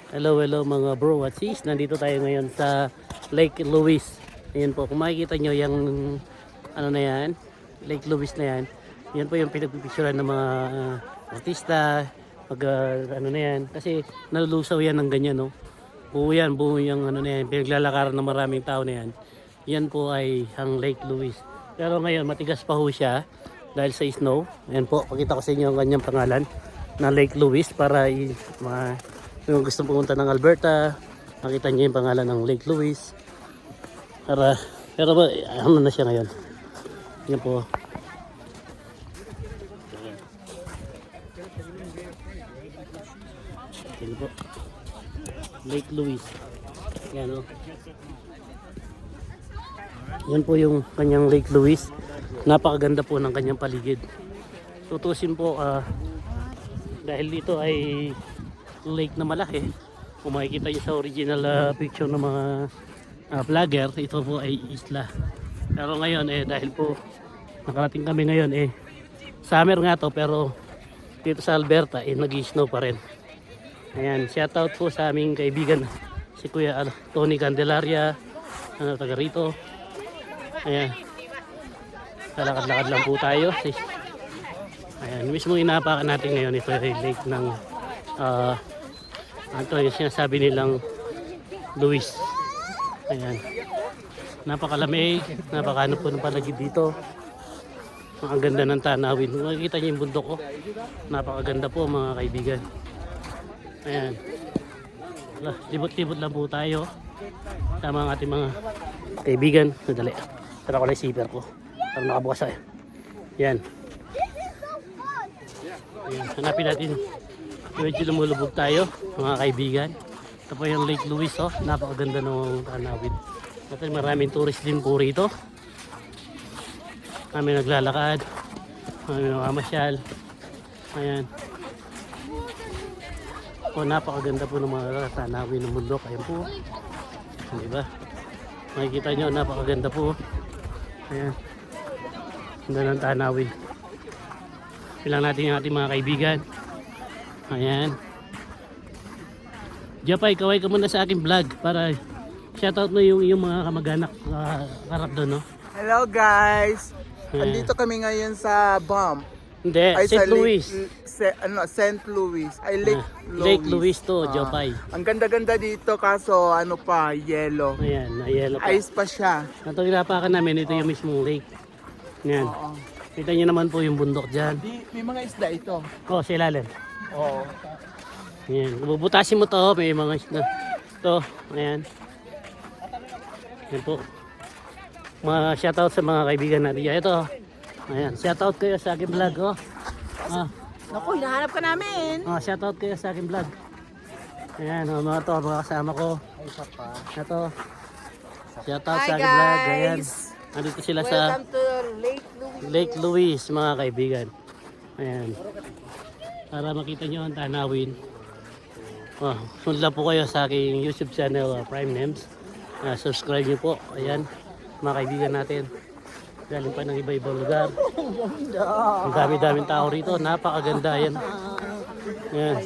Hello, hello mga bro at sis. Nandito tayo ngayon sa Lake Louise. Ayan po, kung makikita nyo yung ano na yan, Lake Louise na yan. Yan po yung pinagpipicturean ng mga artista, pag ano na yan. Kasi nalulusaw yan ng ganyan, no. Buo yung ano na yan, pinaglalakaran ng maraming tao na yan. Yan po ay ang Lake Louise. Pero ngayon matigas pa ho siya dahil sa snow. Ayan po, pakita ko sa inyo ang kanyang pangalan na Lake Louise para kung gusto pumunta ng Alberta, makita niyo yung pangalan ng Lake Louise. Pero ba, ano na siya ngayon? Yan po. Yan po. Lake Louise. Yan o. Yan po yung kanyang Lake Louise. Napakaganda po ng kanyang paligid. Tutusin po, dahil dito ay lake na malaki, kung makikita nyo sa original picture ng mga vlogger, ito po ay isla. Pero ngayon dahil po nakarating kami ngayon summer nga to, pero dito sa Alberta nag-snow pa rin. Ayan, shout out po sa aming kaibigan si Kuya Tony Candelaria, taga rito. Ayan, kalakad-lakad lang po tayo. Ayan, mismo inapakan natin ngayon, ito ay lake ng ito yung sinasabi nilang Louise. Ayan, napakalamig, napakano po ng paligid dito. Ang ganda ng tanawin. Makikita niyo yung bundok ko, napakaganda po mga kaibigan. Ayan, libot-libot lang po tayo sama ang ating mga kaibigan. Madali, tara ko na yung zipper ko para nakabukas tayo. Yan. Ayan, hanapin natin. Medyo lumulubog tayo mga kaibigan. Ito po yung Lake Louise, napakaganda ng tanawin. At maraming tourist din po rito. Kami naglalakad, kami namamasyal. Ayan. O, napakaganda po ng mga tanawin ng bundok. Ayan po, diba? Makikita nyo, napakaganda po. Ayan, ganda ng tanawin. Pilang natin yung ating mga kaibigan. Ayan. Japay, kaway ka muna sa aking vlog para shoutout mo yung mga kamag-anak karap doon, no? Hello guys! Andito kami ngayon sa BAM. Hindi, St. Louis. St. Louis. Ay, Lake Louise to, Japay. Ang ganda-ganda dito kaso ano pa, yellow. Ayan, na-yellow pa. Ice pa siya. Ito inapakan namin, ito yung mismong lake. Ayan. Oo. Kita nyo naman po yung bundok dyan. May mga isda ito. Oh, sa ilalim. Oo. Ayan, bubutasin mo to, may mga isda. Ito, ayan. Ayan po. Mga shoutout sa mga kaibigan natin. Ito, ayan, shoutout kayo sa aking vlog, oh. Naku, hinahanap ka namin. Shoutout kayo sa aking vlog. Ayan, mga to, mga kasama ko. Ito. Shoutout sa aking vlog. Ayan. Nandito sila sa Welcome to Lake Louise, mga kaibigan. Ayan. Para makita nyo ang tanawin. Sunod lang po kayo sa aking YouTube channel, Prime Names. Subscribe nyo po. Ayan, mga kaibigan natin. Galing pa ng iba-ibang lugar. Ang dami-daming tao rito. Napakaganda. Ayan. Ayan.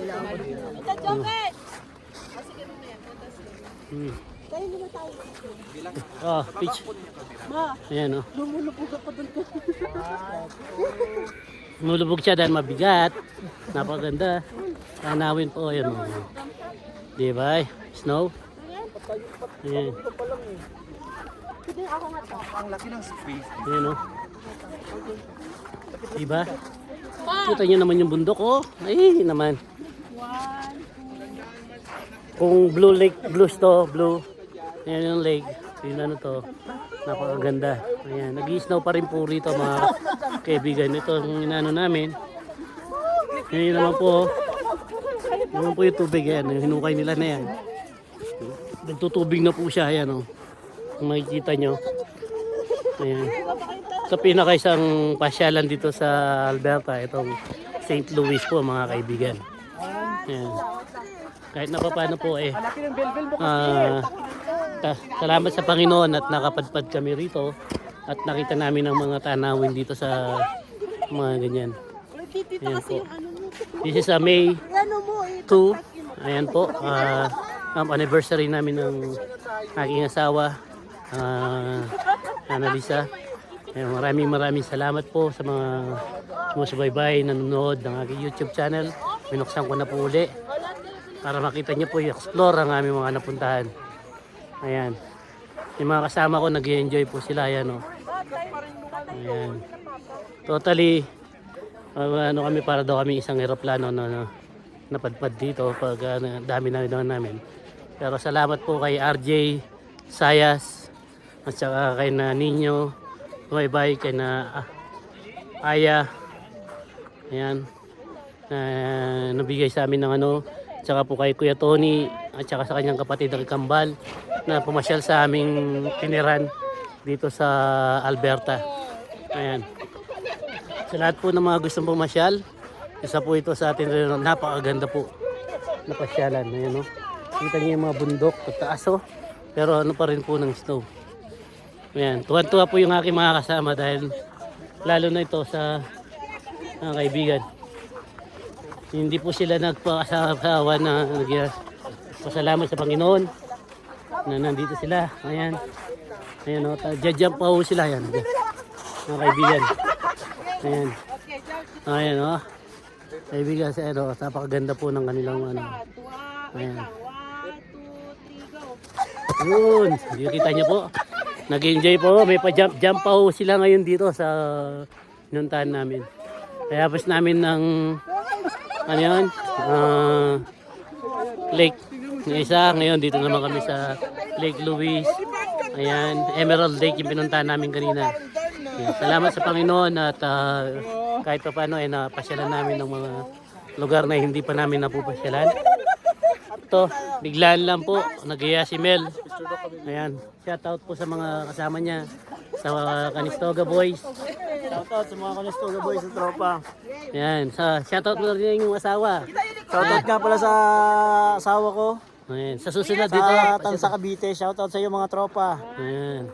Pitch. Ayan, oh. Lumulubog siya dahil mabigat. Napakaganda. Tanawin po. Ayan, oh. Diba? Snow. Ayan. Ang laki ng space. Ayan, oh. Diba? Kita nyo naman yung bundok, oh. Ay, naman. Kung blue lake, blues to, blue. Ayan yung lake. Yun ano to. Napakaganda. Ayan. Nag-i-snow pa rin po rito mga kaibigan. Ito ang inano namin. Ayan naman po. Ayan naman po yung tubig. Ayan. Yung hinukay nila na yan. Nagtutubig na po siya. Ayan, oh. Kung makikita nyo. Ayan. Sa pinakaisang pasyalan dito sa Alberta. Itong St. Louis po mga kaibigan. Ayan. Kahit na paano po salamat sa Panginoon at nakapadpad kami rito at nakita namin ang mga tanawin dito sa mga ganyan. Ayan po. This is a May 2 Ayan po, anniversary namin ng aking asawa, Annalisa. Ayan, maraming salamat po sa mga sumusubaybay, nanonood ng aking YouTube channel. Binuksan ko na po uli para makita niyo po i-explore ang aming mga napuntahan. Ayan. Yung mga kasama ko nag-enjoy po sila. Ayan, oh. Ayan. Totally, ano kami, para daw kami isang eroplano na napadpad dito pag dami namin. Pero salamat po kay RJ Sayas at saka kay na Nino Bye kay na Aya. Ayan. Nabigay sa amin ng ano, tsaka po kay Kuya Tony at saka sa kanyang kapatid na Kambal na pumasyal sa aming tiniran dito sa Alberta. Ayan. Sa lahat po ng mga gustong pumasyal, isa po ito sa atin rin, napakaganda po na pasyalan. Ayan, no? Kita niyo yung mga bundok, taas, oh. Pero ano pa rin po ng snow. Ayan, tuwan-tuwa po yung aking mga kasama dahil lalo na ito sa mga kaibigan. Hindi po sila nagpakasawa na pasalamat sa Panginoon na nandito sila. Ayan. Ayan, oh, jajump pa po sila. Ayan, mga kaibigan. Ayan. Ayan, oh. Kaibigan, ano, napakaganda po ng kanilang ano. Ayan. Yun, kita niyo po. Nag-enjoy po. May pa-jump pa po sila ngayon dito sa pinuntahan namin. Kaya pas namin ng ano yun, lake. Yung isa, ngayon dito naman kami sa Lake Louise. Ayan, Emerald Lake yung pinuntahan namin kanina. Ayan, salamat sa Panginoon at kahit pa paano ay napasyalan namin ng mga lugar na hindi pa namin napupasyalan. Ito, biglaan lang po, nag-iya si Mel. Ayan, shoutout po sa mga kasama niya, sa Canistoga Boys. Shoutout sa mga Canistoga Boys sa tropa. Ayan, shoutout mo rin yung asawa. Shoutout nga pala sa asawa ko. Ayan, sa susunod dito. Sa Tansa Cavite, shoutout sa iyo mga tropa. Ayan.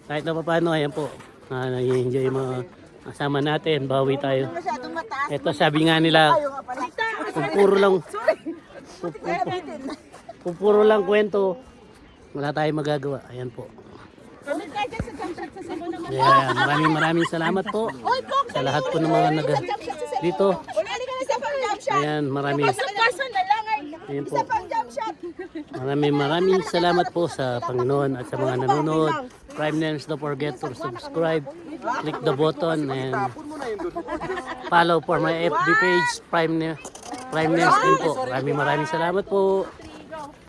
Kahit na paano, ayan po. Nag-enjoy yung mga kasama natin, bawi tayo. Ito sabi nga nila, kung puro lang kwento, wala tayong magagawa. Ayan po. Yeah, maraming salamat po sa lahat po ng mga dito. Ayan, maraming salamat po sa Panginoon at sa mga nanonood. Prime Names, don't forget to subscribe, click the button and follow for my FB page, Prime Names din po. Maraming salamat po.